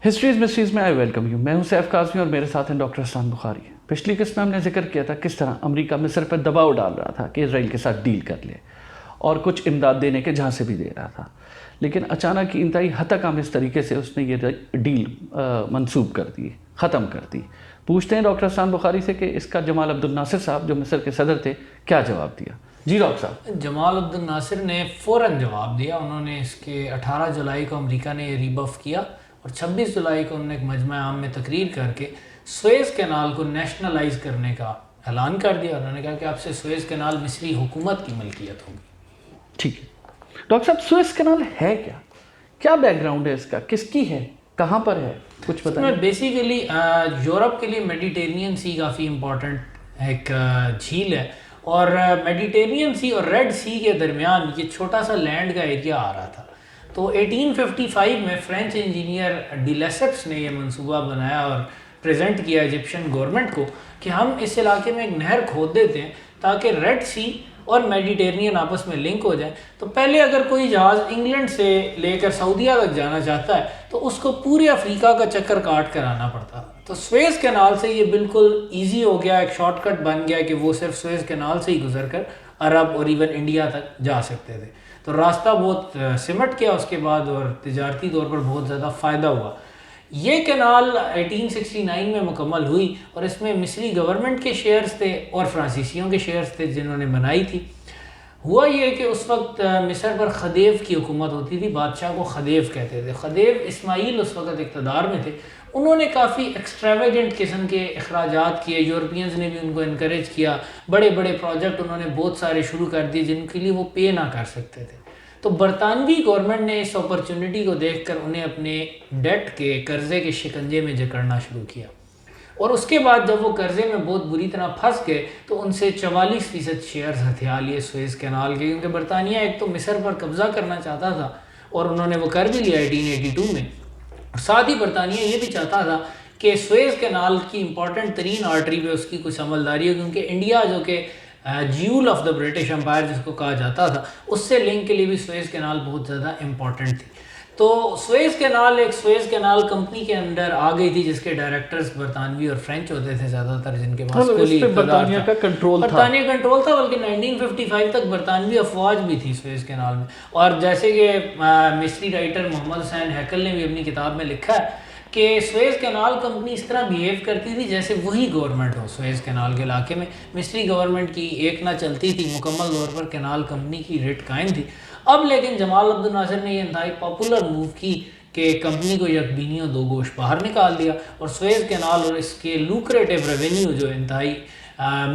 History's mysteries میں I welcome you. میں ہوں سیف کاظمی اور میرے ساتھ ہیں ڈاکٹر حسان بخاری. پچھلی قسط میں ہم نے ذکر کیا تھا کس طرح امریکہ مصر پر دباؤ ڈال رہا تھا کہ اسرائیل کے ساتھ ڈیل کر لے اور کچھ امداد دینے کے جہاں سے بھی دے رہا تھا، لیکن اچانک انتہائی ہتک آمیز طریقے سے اس نے یہ ڈیل منسوخ کر دی، ختم کر دی. پوچھتے ہیں ڈاکٹر حسان بخاری سے کہ اس کا جمال عبد الناصر صاحب جو مصر کے صدر تھے کیا جواب دیا. جی ڈاکٹر صاحب. جمال عبد الناصر نے فوراً جواب دیا. انہوں نے اس کے 18 جولائی کو امریکہ نے یہ ریبف کیا اور 26 جولائی کو انہوں نے ایک مجمع عام میں تقریر کر کے سویز کینال کو نیشنلائز کرنے کا اعلان کر دیا. انہوں نے کہا کہ اب سے سویز کینال مصری حکومت کی ملکیت ہوگی. ٹھیک ہے ڈاکٹر صاحب، سویز کینال ہے کیا؟ کیا بیک گراؤنڈ ہے اس کا؟ کس کی ہے؟ کہاں پر ہے؟ کچھ بتائیں. بیسیکلی یورپ کے لیے میڈیٹرینین سی کافی امپورٹنٹ ایک جھیل ہے، اور میڈیٹرینین سی اور ریڈ سی کے درمیان یہ چھوٹا سا لینڈ کا ایریا آ رہا تھا. تو 1855 میں فرینچ انجینئر ڈی لیسپس نے یہ منصوبہ بنایا اور پریزنٹ کیا ایجپشن گورنمنٹ کو کہ ہم اس علاقے میں ایک نہر کھود دیتے ہیں تاکہ ریڈ سی اور میڈیٹرینین آپس میں لنک ہو جائیں. تو پہلے اگر کوئی جہاز انگلینڈ سے لے کر سعودیہ تک جانا چاہتا ہے تو اس کو پورے افریقہ کا چکر کاٹ کر آنا پڑتا. تو سویز کینال سے یہ بالکل ایزی ہو گیا، ایک شارٹ کٹ بن گیا کہ وہ صرف سویز کینال سے ہی گزر کر عرب اور ایون انڈیا تک جا سکتے تھے. تو راستہ بہت سمٹ گیا اس کے بعد اور تجارتی طور پر بہت زیادہ فائدہ ہوا. یہ کینال 1869 میں مکمل ہوئی اور اس میں مصری گورنمنٹ کے شیئرز تھے اور فرانسیسیوں کے شیئرز تھے جنہوں نے بنائی تھی. ہوا یہ کہ اس وقت مصر پر خدیو کی حکومت ہوتی تھی، بادشاہ کو خدیو کہتے تھے. خدیو اسماعیل اس وقت اقتدار میں تھے. انہوں نے کافی ایکسٹراویگنٹ قسم کے اخراجات کیے، یورپینز نے بھی ان کو انکریج کیا. بڑے بڑے پروجیکٹ انہوں نے بہت سارے شروع کر دیے جن کے لیے وہ پے نہ کر سکتے تھے. تو برطانوی گورنمنٹ نے اس اپرچونٹی کو دیکھ کر انہیں اپنے ڈیٹ کے قرضے کے شکنجے میں جکڑنا شروع کیا، اور اس کے بعد جب وہ قرضے میں بہت بری طرح پھنس گئے تو ان سے 44% شیئرز ہتھیا لیے سویز کینال کے، کیونکہ برطانیہ ایک تو مصر پر قبضہ کرنا چاہتا تھا اور انہوں نے وہ کر بھی لیا 1882 میں. ساتھ ہی برطانیہ یہ بھی چاہتا تھا کہ سویز کینال کی امپورٹنٹ ترین آرٹری پہ اس کی کچھ عملداری ہو، کیونکہ انڈیا جو کہ jewel of the British umpire جس کو کہا جاتا تھا، اس سے لنک کے لیے بھی سویز کینال بہت زیادہ امپورٹنٹ تھی. تو سویز کینال ایک سویز کینال کمپنی کے اندر آ گئی تھی جس کے ڈائریکٹرز برطانوی اور فرینچ ہوتے تھے زیادہ تر، جن کے پاس برطانیہ کا کنٹرول تھا. بلکہ 1955 تک برطانوی افواج بھی تھی سویز کینال میں. اور جیسے کہ مصری رائٹر محمد حسین ہیکل نے بھی اپنی کتاب میں لکھا ہے کہ سویز کینال کمپنی اس طرح بیہیو کرتی تھی جیسے وہی گورنمنٹ ہو سویز کینال کے علاقے میں. مصری گورنمنٹ کی ایک نہ چلتی تھی، مکمل طور پر کینال کمپنی کی ریٹ قائم تھی. اب لیکن جمال عبد الناصر نے یہ انتہائی پاپولر موو کی کہ کمپنی کو یک بینیوں دو گوش باہر نکال دیا اور سویز کینال اور اس کے لوکریٹو ریونیو جو انتہائی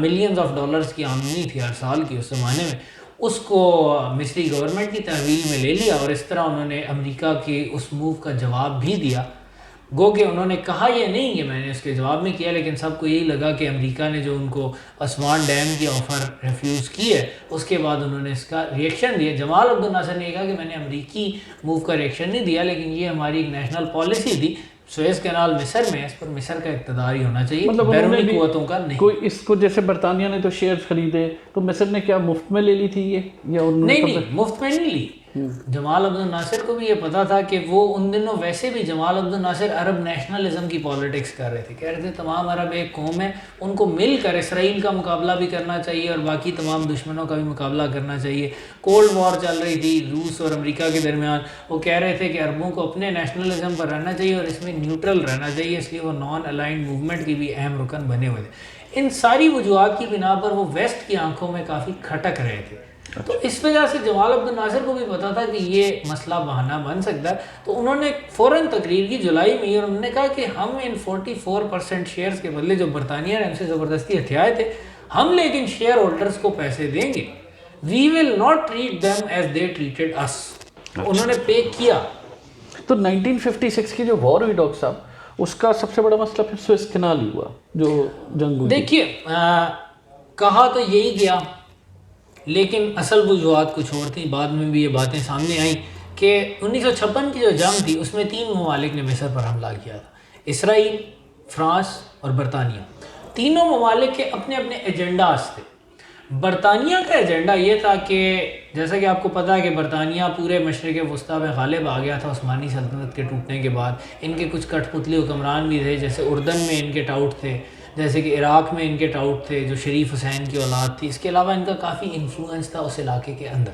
ملینز آف ڈالرز کی آمدنی تھی ہر سال کی اس زمانے میں، اس کو مصری گورنمنٹ کی تحویل میں لے لیا. اور اس طرح انہوں نے امریکہ کے اس موو کا جواب بھی دیا. گو کہ انہوں نے کہا یہ نہیں کہ میں نے اس کے جواب میں کیا، لیکن سب کو یہی لگا کہ امریکہ نے جو ان کو اسوان ڈیم کی آفر ریفیوز کی ہے اس کے بعد انہوں نے اس کا ریئیکشن دیا. جمال عبد الناصر نے کہا کہ میں نے امریکی موو کا ریئیکشن نہیں دیا، لیکن یہ ہماری ایک نیشنل پالیسی تھی. سویز کینال مصر میں، اس پر مصر کا اقتدار ہی ہونا چاہیے، بیرونی قوتوں کا نہیں. کوئی اس کو جیسے برطانیہ نے تو شیئرز خریدے تو مصر نے کیا مفت میں لے لی تھی یہ، یا نہیں مفت میں نہیں لی. جمال عبد الناصر کو بھی یہ پتا تھا کہ وہ ان دنوں ویسے بھی جمال عبد الناصر عرب نیشنلزم کی پالیٹکس کر رہے تھے. کہہ رہے تھے تمام عرب ایک قوم ہے، ان کو مل کر اسرائیل کا مقابلہ بھی کرنا چاہیے اور باقی تمام دشمنوں کا بھی مقابلہ کرنا چاہیے. کولڈ وار چل رہی تھی روس اور امریکہ کے درمیان. وہ کہہ رہے تھے کہ عربوں کو اپنے نیشنلزم پر رہنا چاہیے اور اس میں نیوٹرل رہنا چاہیے، اس لیے وہ نان الائنڈ موومنٹ کی بھی اہم رکن بنے ہوئے تھے. ان ساری وجوہات کی بنا پر وہ ویسٹ کی آنکھوں میں کافی کھٹک رہے تھے. تو اس وجہ سے جمال عبد الناصر کو بھی پتا تھا کہ یہ مسئلہ بہانہ بن سکتا ہے. تو انہوں نے فوراً تقریر کی جولائی میں اور انہوں نے کہا کہ ہم ان 44% شیئرز کے بدلے جو برطانیہ نے ہم سے زبردستی ہتھیائے تھے، ہم لیکن شیئر ہولڈرز کو پیسے دیں گے. We will not treat them as they treated us. انہوں نے پے کیا. تو 1956 کی جو وار ہوئی ڈاکٹر صاحب، اس کا سب سے بڑا مسئلہ پھر سویز کینال ہی ہوا جو جنگ ہوئی. دیکھیے کہا تو یہی گیا، لیکن اصل وجوہات کچھ اور تھیں. بعد میں بھی یہ باتیں سامنے آئیں کہ 1956 کی جو جنگ تھی اس میں 3 ممالک نے مصر پر حملہ کیا تھا: اسرائیل، فرانس اور برطانیہ. تینوں ممالک کے اپنے اپنے ایجنڈاز تھے. برطانیہ کا ایجنڈا یہ تھا کہ جیسا کہ آپ کو پتہ ہے کہ برطانیہ پورے مشرق وسطیٰ میں غالب آ گیا تھا عثمانی سلطنت کے ٹوٹنے کے بعد. ان کے کچھ کٹ پتلی حکمران بھی تھے, جیسے اردن میں ان کے ٹاؤٹ تھے, جیسے کہ عراق میں ان کے ٹاؤٹ تھے جو شریف حسین کی اولاد تھی. اس کے علاوہ ان کا کافی انفلوئنس تھا اس علاقے کے اندر.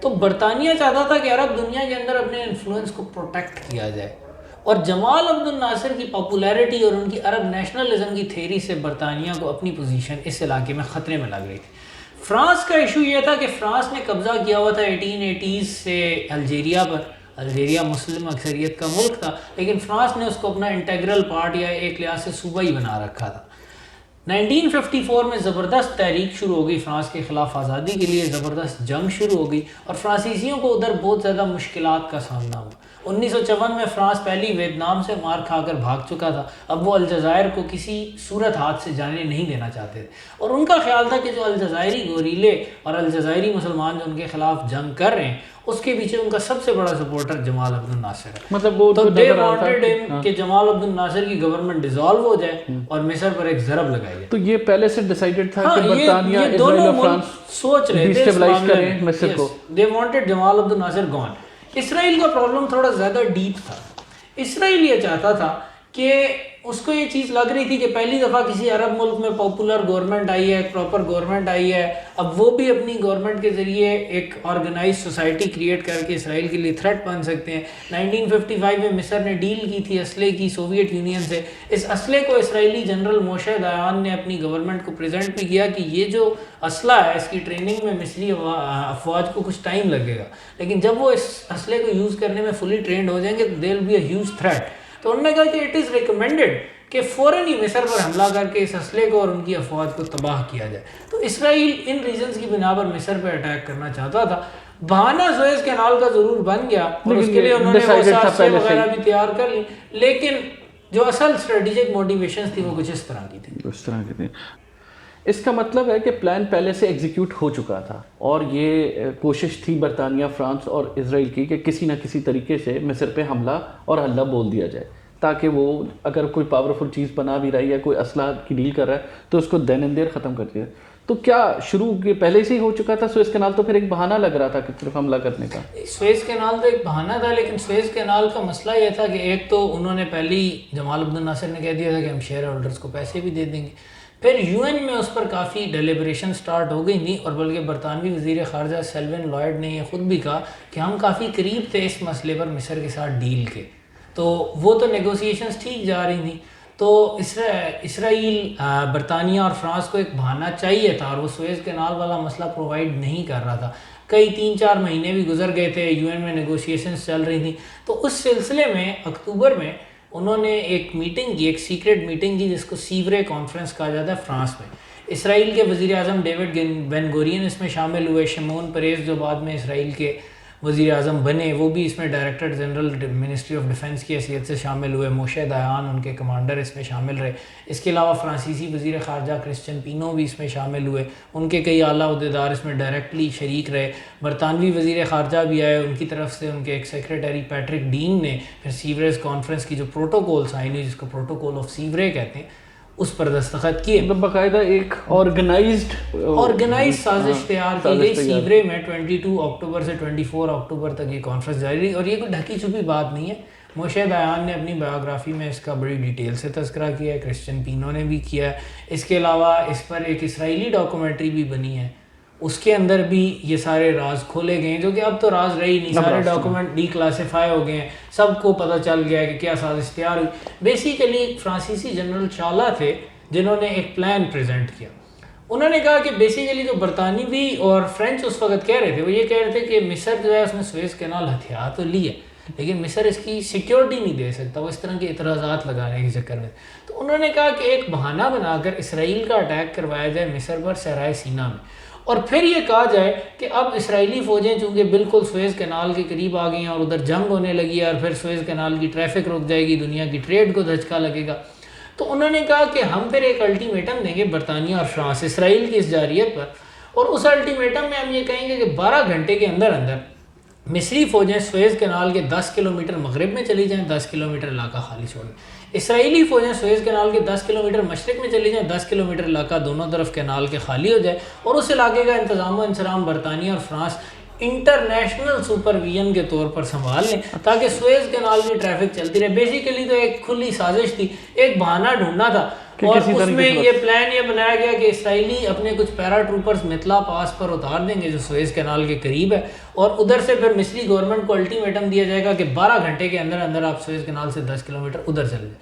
تو برطانیہ چاہتا تھا کہ عرب دنیا کے اندر اپنے انفلوئنس کو پروٹیکٹ کیا جائے, اور جمال عبد الناصر کی پاپولیرٹی اور ان کی عرب نیشنلزم کی تھیری سے برطانیہ کو اپنی پوزیشن اس علاقے میں خطرے میں لگ رہی تھی. فرانس کا ایشو یہ تھا کہ فرانس نے قبضہ کیا ہوا تھا 1880s سے الجیریا پر. الجیریا مسلم اکثریت کا ملک تھا, لیکن فرانس نے اس کو اپنا انٹیگرل پارٹ یا ایک لحاظ سے صوبہ ہی بنا رکھا تھا. 1954 میں زبردست تحریک شروع ہو گئی فرانس کے خلاف آزادی کے لیے, زبردست جنگ شروع ہو گئی اور فرانسیسیوں کو ادھر بہت زیادہ مشکلات کا سامنا ہوا. 1954 میں فرانس پہلی ویتنام سے مار کھا کر بھاگ چکا تھا. اب وہ الجزائر کو کسی صورت ہاتھ سے جانے نہیں دینا چاہتے تھے, اور ان کا خیال تھا کہ جو الجزائری گوریلے اور الجزائری مسلمان جو ان کے خلاف جنگ کر رہے ہیں اس کے پیچھے ان کا سب سے بڑا سپورٹر جمال عبد الناصر ہے. مطلب وہ تو دے وانٹڈ ہم کہ جمال عبد الناصر کی گورنمنٹ ڈیزالو ہو جائے اور مصر پر ایک ضرب لگائی جائے. تو یہ پہلے سے ڈیسائیڈڈ تھا کہ برطانیہ اسرائیل اور فرانس سوچ رہے تھے ڈیسٹیبلائز کریں مصر کو. They wanted Jamal Abdul الناصر gone. اسرائیل کا پرابلم تھوڑا زیادہ ڈیپ تھا. اسرائیل یہ چاہتا تھا کہ اس کو یہ چیز لگ رہی تھی کہ پہلی دفعہ کسی عرب ملک میں پاپولر گورنمنٹ آئی ہے, ایک پراپر گورنمنٹ آئی ہے, اب وہ بھی اپنی گورنمنٹ کے ذریعے ایک آرگنائز سوسائٹی کریٹ کر کے اسرائیل کے لیے تھریٹ بن سکتے ہیں. 1955 میں مصر نے ڈیل کی تھی اسلحے کی سوویت یونین سے. اس اسلحے کو اسرائیلی جنرل موشے دایان نے اپنی گورنمنٹ کو پریزنٹ بھی کیا کہ یہ جو اسلحہ ہے اس کی ٹریننگ میں مصری افواج کو کچھ ٹائم لگے گا, لیکن جب وہ اس اسلحے کو یوز کرنے میں فلی ٹرینڈ ہو جائیں گے تو they will be a huge threat. تو انہوں نے کہا کہ اٹ از ریکمینڈیڈ کہ فوراً ہی مصر پر حملہ کر کے اس اسلحے کو اور ان کی افواج کو تباہ کیا جائے. تو اسرائیل ان ریزنز کی بنا پر مصر پہ اٹیک کرنا چاہتا تھا. بہانہ سوئز کینال کا ضرور بن گیا اور اس کے لیے انہوں نے وہ سازشیں وغیرہ بھی تیار کر لی, لیکن جو اصل اسٹریٹجک موٹیویشنز تھی وہ کچھ اس طرح کی تھی. اس طرح کی تھی. اس کا مطلب ہے کہ پلان پہلے سے ایگزیکیوٹ ہو چکا تھا, اور یہ کوشش تھی برطانیہ, فرانس اور اسرائیل کی کہ کسی نہ کسی طریقے سے مصر پہ حملہ اور حلہ بول دیا جائے, تاکہ وہ اگر کوئی پاورفل چیز بنا بھی رہا ہے یا کوئی اسلحہ کی ڈیل کر رہا ہے تو اس کو دین اینڈ دیر ختم کر دیا. تو کیا شروع کے پہلے سے ہی ہو چکا تھا سوئز کینال, تو پھر ایک بہانہ لگ رہا تھا کہ صرف حملہ کرنے کا؟ سوئز کینال تو ایک بہانہ تھا, لیکن سوئز کینال کا مسئلہ یہ تھا کہ ایک تو انہوں نے پہلی جمال عبد الناصر نے کہہ دیا تھا کہ ہم شیئر ہولڈرز کو پیسے بھی دے دیں گے. پھر یو این میں اس پر کافی ڈیلیبریشن سٹارٹ ہو گئی تھیں, اور بلکہ برطانوی وزیر خارجہ سیلوین لائڈ نے یہ خود بھی کہا کہ ہم کافی قریب تھے اس مسئلے پر مصر کے ساتھ ڈیل کے. تو وہ تو نیگوسیشنز ٹھیک جا رہی تھیں. تو اسرائیل برطانیہ اور فرانس کو ایک بہانہ چاہیے تھا, اور وہ سوئز کینال والا مسئلہ پرووائڈ نہیں کر رہا تھا. کئی 3-4 مہینے بھی گزر گئے تھے, یو این میں نیگوشیشنز چل رہی تھیں. تو اس سلسلے میں اکتوبر میں انہوں نے ایک میٹنگ کی, ایک سیکرٹ میٹنگ کی, جس کو سیورے کانفرنس کہا جاتا ہے فرانس میں. اسرائیل کے وزیر اعظم ڈیوڈ بین گورین اس میں شامل ہوئے, شمون پریز جو بعد میں اسرائیل کے وزیر اعظم بنے وہ بھی اس میں director general ministry of defence کی حیثیت سے شامل ہوئے, موشے دایان ان کے کمانڈر اس میں شامل رہے. اس کے علاوہ فرانسیسی وزیر خارجہ کرسچن پینو بھی اس میں شامل ہوئے, ان کے کئی اعلیٰ عہدیدار اس میں ڈائریکٹلی شریک رہے. برطانوی وزیر خارجہ بھی آئے, ان کی طرف سے ان کے ایک سیکریٹری پیٹرک ڈین نے پھر سیوریز کانفرنس کی جو پروٹوکول سائن ہوئی, جس کو پروٹوکول آف سیورے کہتے ہیں, اس پر دستخط کیے. مطلب باقاعدہ ایک آرگنائزڈ سازش تیار کی گئی. سیورے میں 22 اکتوبر سے 24 اکتوبر تک یہ کانفرنس جاری رہی, اور یہ کوئی ڈھکی چھپی بات نہیں ہے. موشے دایان نے اپنی بایوگرافی میں اس کا بڑی ڈیٹیل سے تذکرہ کیا ہے, کرسچن پینو نے بھی کیا ہے. اس کے علاوہ اس پر ایک اسرائیلی ڈاکومنٹری بھی بنی ہے, اس کے اندر بھی یہ سارے راز کھولے گئے ہیں, جو کہ اب تو راز رہی نہیں, سارے ڈاکومنٹ ڈی کلاسیفائی ہو گئے ہیں, سب کو پتہ چل گیا ہے کہ کیا سازش تیار ہوئی. بیسیکلی ایک فرانسیسی جنرل چالا تھے جنہوں نے ایک پلان پریزنٹ کیا. انہوں نے کہا کہ بیسیکلی جو برطانوی اور فرینچ اس وقت کہہ رہے تھے وہ یہ کہہ رہے تھے کہ مصر جو ہے اس نے سوئز کینال ہتھیار تو لی ہے, لیکن مصر اس کی سیکیورٹی نہیں دے سکتا, وہ اس طرح کے اعتراضات لگانے کے چکر میں. تو انہوں نے کہا کہ ایک بہانہ بنا کر اسرائیل کا اٹیک کروایا جائے مصر پر صحرائے سینا میں, اور پھر یہ کہا جائے کہ اب اسرائیلی فوجیں چونکہ بالکل سوئز کینال کے قریب آ گئی ہیں اور ادھر جنگ ہونے لگی ہے, اور پھر سوئز کینال کی ٹریفک رک جائے گی, دنیا کی ٹریڈ کو دھچکا لگے گا. تو انہوں نے کہا کہ ہم پھر ایک الٹیمیٹم دیں گے برطانیہ اور فرانس اسرائیل کی اس جارحیت پر, اور اس الٹیمیٹم میں ہم یہ کہیں گے کہ 12 گھنٹے کے اندر اندر مصری فوجیں سویز کینال کے 10 کلومیٹر مغرب میں چلی جائیں، 10 کلومیٹر علاقہ خالی چھوڑ دیں. اسرائیلی فوجیں سویز کینال کے 10 کلومیٹر مشرق میں چلی جائیں، 10 کلومیٹر علاقہ دونوں طرف کینال کے خالی ہو جائے، اور اس علاقے کا انتظام و انصرام برطانیہ اور فرانس انٹرنیشنل سپرویژن کے طور پر سنبھال لیں تاکہ سویز کینال کی ٹریفک چلتی رہے. بیسیکلی تو ایک کھلی سازش تھی، ایک بہانہ ڈھونڈنا تھا، اور اس میں یہ پلان یہ بنایا گیا کہ اسرائیلی اپنے کچھ پیرا ٹروپرز متلا پاس پر اتار دیں گے جو سویز کینال کے قریب ہے، اور ادھر سے پھر مصری گورنمنٹ کو الٹیمیٹم دیا جائے گا کہ 12 گھنٹے کے اندر اندر آپ سویز کینال سے 10 کلومیٹر ادھر چلے جائیں.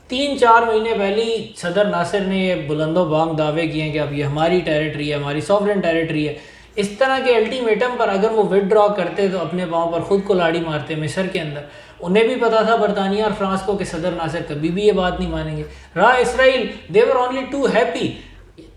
3-4 مہینے پہلے صدر ناصر نے یہ بلند و بانگ دعوے کیے ہیں کہ اب یہ ہماری ٹیریٹری ہے، ہماری سوورن ٹیریٹری ہے. اس طرح کے الٹیمیٹم پر اگر وہ وڈرا کرتے تو اپنے پاؤں پر خود کو لاڑی مارتے مصر کے اندر. انہیں بھی پتا تھا برطانیہ اور فرانس کو کہ صدر ناصر کبھی بھی یہ بات نہیں مانیں گے. رہا اسرائیل، they were only too happy.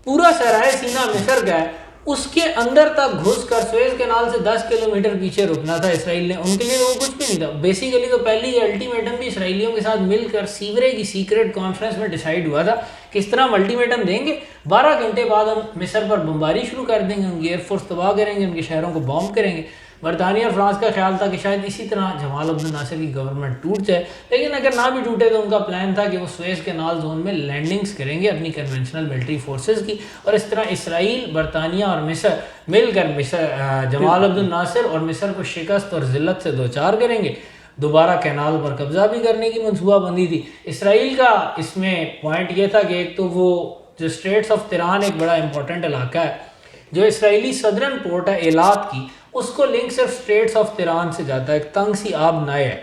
پورا صحرائے سینا مصر کا ہے، اس کے اندر تک گھس کر سویز کینال سے 10 کلومیٹر پیچھے رکنا تھا اسرائیل نے. ان کے لیے وہ کچھ بھی نہیں تھا. بیسیکلی تو پہلی یہ الٹیمیٹم بھی اسرائیلیوں کے ساتھ مل کر سیورے کی سیکرٹ کانفرنس میں ڈیسائیڈ ہوا تھا کہ اس طرح ہم الٹیمیٹم دیں گے، 12 گھنٹے بعد ہم مصر پر بمباری شروع کر دیں گے، ان کی ایئر فورس تباہ کریں گے، ان کے شہروں کو بومب کریں گے. برطانیہ اور فرانس کا خیال تھا کہ شاید اسی طرح جمال عبد الناصر کی گورنمنٹ ٹوٹ جائے، لیکن اگر نہ بھی ٹوٹے تو ان کا پلان تھا کہ وہ سویز کینال زون میں لینڈنگز کریں گے اپنی کنونشنل ملٹری فورسز کی، اور اس طرح اسرائیل، برطانیہ اور مصر مل کر جمال عبد الناصر اور مصر کو شکست اور ذلت سے دوچار کریں گے. دوبارہ کینال پر قبضہ بھی کرنے کی منصوبہ بندی تھی. اسرائیل کا اس میں پوائنٹ یہ تھا کہ ایک تو وہ جو اسٹریٹس آف تیران ایک بڑا امپورٹنٹ علاقہ ہے، جو اسرائیلی صدرن پورٹ ہے ایلات کی، اس کو لنک صرف اسٹریٹس آف تیران سے جاتا ہے. ایک تنگ سی آب نائے ہے،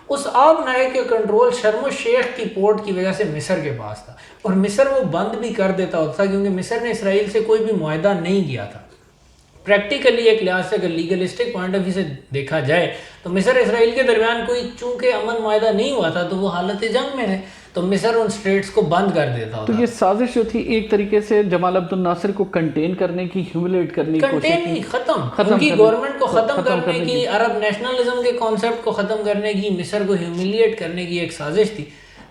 اس آب نائے کے کنٹرول شرم الشیخ کی پورٹ کی وجہ سے مصر کے پاس تھا، اور مصر وہ بند بھی کر دیتا ہوتا تھا کیونکہ مصر نے اسرائیل سے کوئی بھی معاہدہ نہیں کیا تھا. پریکٹیکلی ایک لحاظ سے اگر لیگلسٹک پوائنٹ آف ویو سے دیکھا جائے تو مصر اسرائیل کے درمیان کوئی چونکہ امن معاہدہ نہیں ہوا تھا تو وہ حالت جنگ میں ہے، تو مصر ان سٹریٹس کو بند کر دیتا ہوتا. تو یہ سازش جو تھی ایک طریقے سے جمال عبد الناصر کو کنٹین کرنے کی، ہیوملیٹ کرنے کی کوشش کی، ختم ان کی گورنمنٹ کو ختم کرنے کی، عرب نیشنلزم کے کانسیپٹ کو ختم کرنے کی، مصر کو ہیوملیٹ کرنے کی ایک سازش تھی.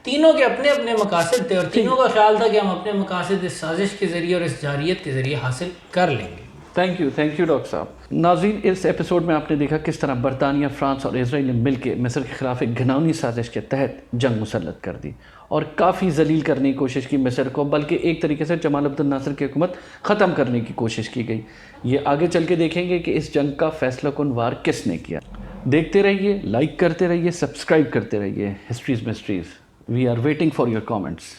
تینوں کے اپنے اپنے مقاصد تھے، اور تینوں کا خیال تھا کہ ہم اپنے مقاصد اس سازش کے ذریعے اور اس جارحیت کے ذریعے حاصل کر لیں گے. تھینک یو ڈاکٹر صاحب. ناظرین، اس ایپیسوڈ میں آپ نے دیکھا کس طرح برطانیہ، فرانس اور اسرائیل نے مل کے مصر کے خلاف ایک گھناؤنی سازش کے تحت جنگ مسلط کر دی اور کافی ذلیل کرنے کی کوشش کی مصر کو، بلکہ ایک طریقے سے جمال عبد الناصر کی حکومت ختم کرنے کی کوشش کی گئی. یہ آگے چل کے دیکھیں گے کہ اس جنگ کا فیصلہ کن وار کس نے کیا. دیکھتے رہیے، لائک کرتے رہیے، سبسکرائب کرتے رہیے histories mysteries. We are waiting for your comments.